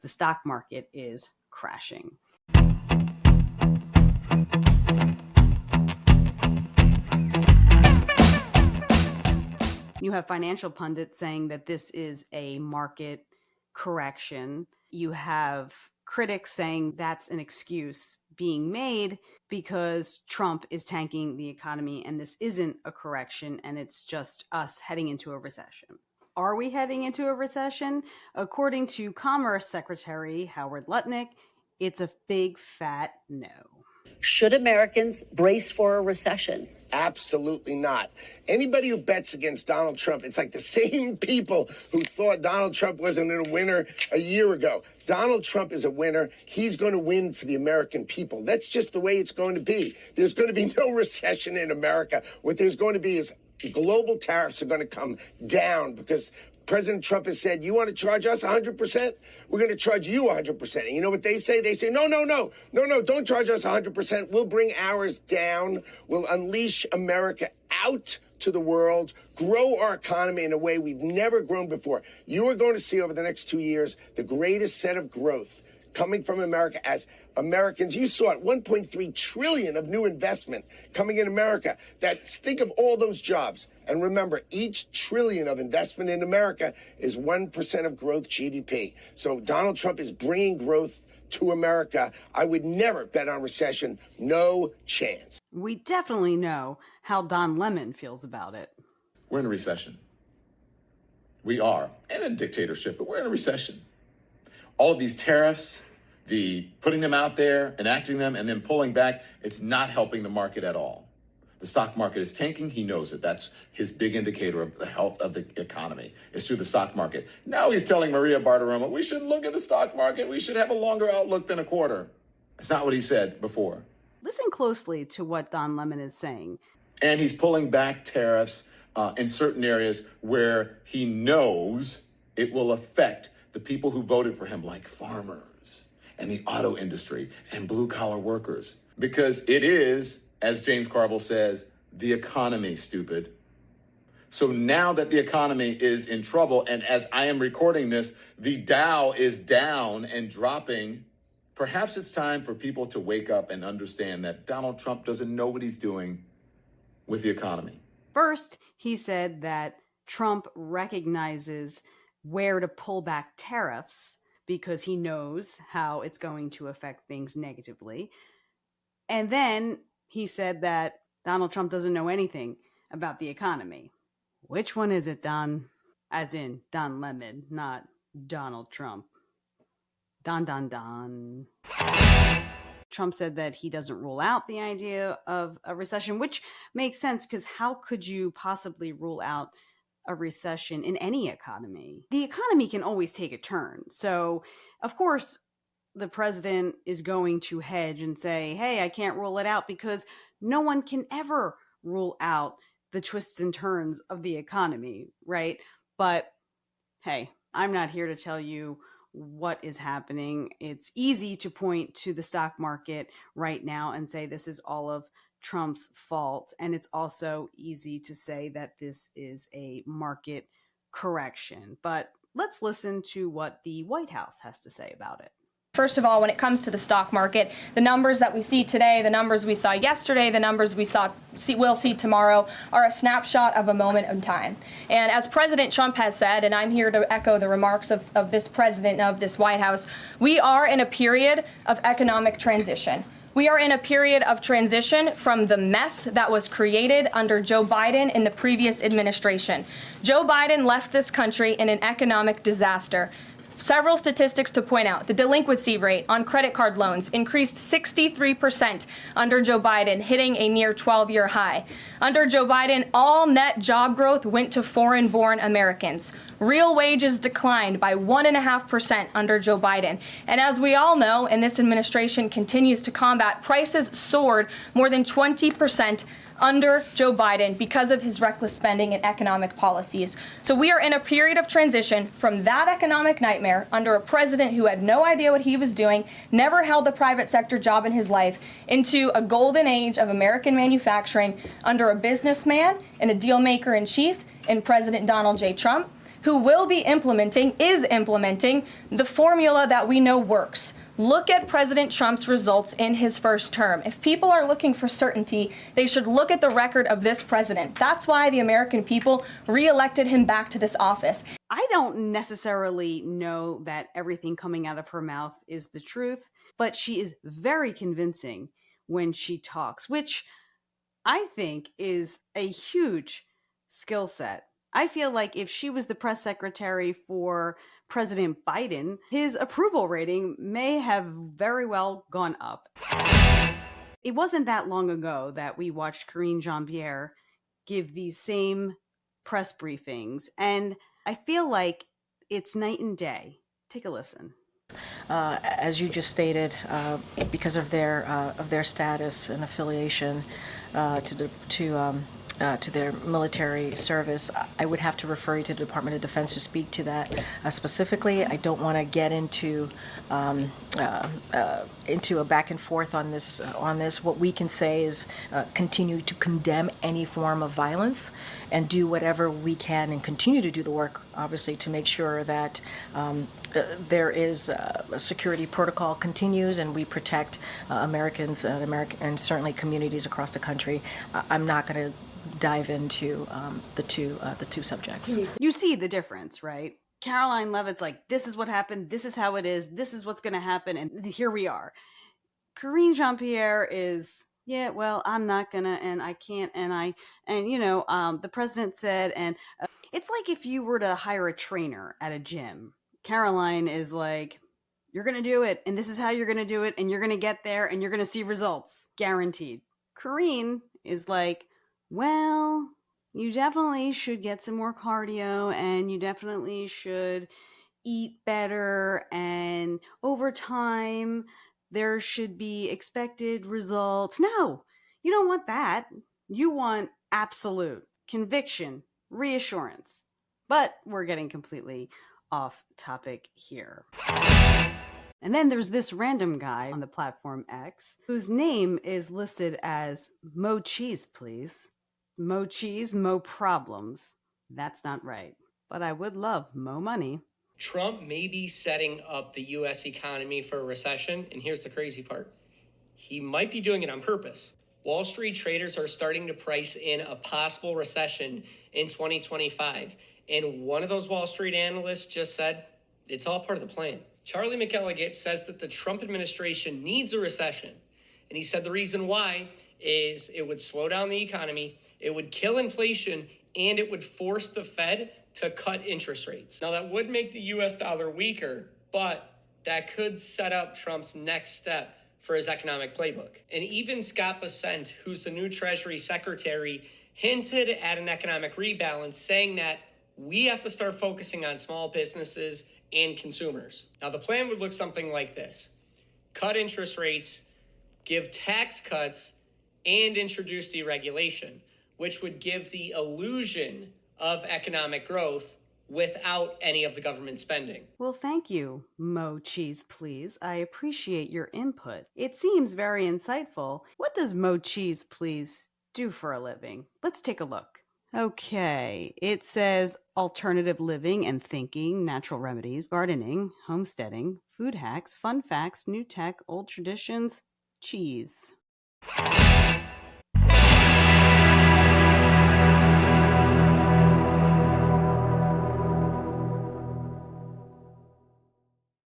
the stock market is crashing. You have financial pundits saying that this is a market correction. You have critics saying that's an excuse being made because Trump is tanking the economy and this isn't a correction and it's just us heading into a recession. Are we heading into a recession? According to Commerce Secretary Howard Lutnick, it's a big fat no. Should Americans brace for a recession? Absolutely not. Anybody who bets against Donald Trump, it's like the same people who thought Donald Trump wasn't a winner a year ago. Donald Trump is a winner. He's going to win for the American people. That's just the way it's going to be. There's going to be no recession in America. What there's going to be is global tariffs are going to come down because President Trump has said, you want to charge us 100%? We're going to charge you 100%. And you know what they say? They say, no, don't charge us 100%. We'll bring ours down. We'll unleash America out to the world, grow our economy in a way we've never grown before. You are going to see over the next 2 years the greatest set of growth coming from America as Americans. You saw it, 1.3 trillion of new investment coming in America. Think of all those jobs. And remember, each trillion of investment in America is 1% of growth GDP. So Donald Trump is bringing growth to America. I would never bet on recession. No chance. We definitely know how Don Lemon feels about it. We're in a recession. We are in a dictatorship, but we're in a recession. All of these tariffs, the putting them out there, enacting them, and then pulling back, it's not helping the market at all. The stock market is tanking. He knows it. That's his big indicator of the health of the economy, is through the stock market. Now he's telling Maria Bartiromo, we shouldn't look at the stock market. We should have a longer outlook than a quarter. It's not what he said before. Listen closely to what Don Lemon is saying. And he's pulling back tariffs in certain areas where he knows it will affect the people who voted for him, like farmers and the auto industry and blue-collar workers. Because it is, as James Carville says, the economy, stupid. So now that the economy is in trouble, and as I am recording this, the Dow is down and dropping, perhaps it's time for people to wake up and understand that Donald Trump doesn't know what he's doing with the economy. First, he said that Trump recognizes where to pull back tariffs because he knows how it's going to affect things negatively. And then he said that Donald Trump doesn't know anything about the economy. Which one is it, Don? As in Don Lemon, not Donald Trump. Don. Trump said that he doesn't rule out the idea of a recession, which makes sense because how could you possibly rule out a recession in any economy? The economy can always take a turn. So, of course, the president is going to hedge and say, hey, I can't rule it out because no one can ever rule out the twists and turns of the economy, right? But hey, I'm not here to tell you what is happening. It's easy to point to the stock market right now and say this is all of Trump's fault. And it's also easy to say that this is a market correction. But let's listen to what the White House has to say about it. First of all, when it comes to the stock market, the numbers that we see today, the numbers we saw yesterday, the numbers we'll see tomorrow are a snapshot of a moment in time. And as President Trump has said, and I'm here to echo the remarks of this president of this White House, we are in a period of economic transition. We are in a period of transition from the mess that was created under Joe Biden in the previous administration. Joe Biden left this country in an economic disaster. Several statistics to point out. The delinquency rate on credit card loans increased 63% under Joe Biden, hitting a near 12-year high. Under Joe Biden, all net job growth went to foreign-born Americans. Real wages declined by 1.5% under Joe Biden. And as we all know, and this administration continues to combat, prices soared more than 20% under Joe Biden because of his reckless spending and economic policies. So we are in a period of transition from that economic nightmare under a president who had no idea what he was doing, never held a private sector job in his life, into a golden age of American manufacturing under a businessman and a deal maker in chief in President Donald J. Trump, who is implementing the formula that we know works. Look at President Trump's results in his first term. If people are looking for certainty, they should look at the record of this president. That's why the American people reelected him back to this office. I don't necessarily know that everything coming out of her mouth is the truth, but she is very convincing when she talks, which I think is a huge skill set. I feel like if she was the press secretary for President Biden, his approval rating may have very well gone up. It wasn't that long ago that we watched Karine Jean-Pierre give these same press briefings, and I feel like it's night and day. Take a listen. As you just stated, because of their status and affiliation to their military service, I would have to refer you to the Department of Defense to speak to that specifically. I don't want to get into a back and forth on this. What we can say is continue to condemn any form of violence and do whatever we can and continue to do the work, obviously, to make sure that there is a security protocol continues and we protect Americans and certainly communities across the country. I'm not going to dive into the two subjects. You see the difference, right? Caroline Leavitt's like, this is what happened, this is how it is, this is what's going to happen, and here we are. Karine Jean-Pierre is, yeah, well, I'm not gonna, and I can't, and the president said, and it's like if you were to hire a trainer at a gym. Caroline is like, you're gonna do it, and this is how you're gonna do it, and you're gonna get there, and you're gonna see results, guaranteed. Karine is like, well, you definitely should get some more cardio, and you definitely should eat better, and over time there should be expected results. No, you don't want that. You want absolute conviction, reassurance. But we're getting completely off topic here. And then there's this random guy on the platform X whose name is listed as Mo Cheese, please. Mo cheese, mo problems. That's not right. But I would love mo money. Trump may be setting up the U.S. economy for a recession, and here's the crazy part. He might be doing it on purpose. Wall Street traders are starting to price in a possible recession in 2025, and one of those Wall Street analysts just said, it's all part of the plan. Charlie McElligott says that the Trump administration needs a recession, and he said the reason why is it would slow down the economy, it would kill inflation, and it would force the Fed to cut interest rates. Now, that would make the U.S. dollar weaker, but that could set up Trump's next step for his economic playbook. And even Scott Bessent, who's the new Treasury Secretary, hinted at an economic rebalance, saying that we have to start focusing on small businesses and consumers. Now, the plan would look something like this. Cut interest rates, give tax cuts, and introduce deregulation, which would give the illusion of economic growth without any of the government spending. Well, thank you, Mo Cheese, please. I appreciate your input. It seems very insightful. What does Mo Cheese, please, do for a living? Let's take a look. Okay, it says alternative living and thinking, natural remedies, gardening, homesteading, food hacks, fun facts, new tech, old traditions, cheese.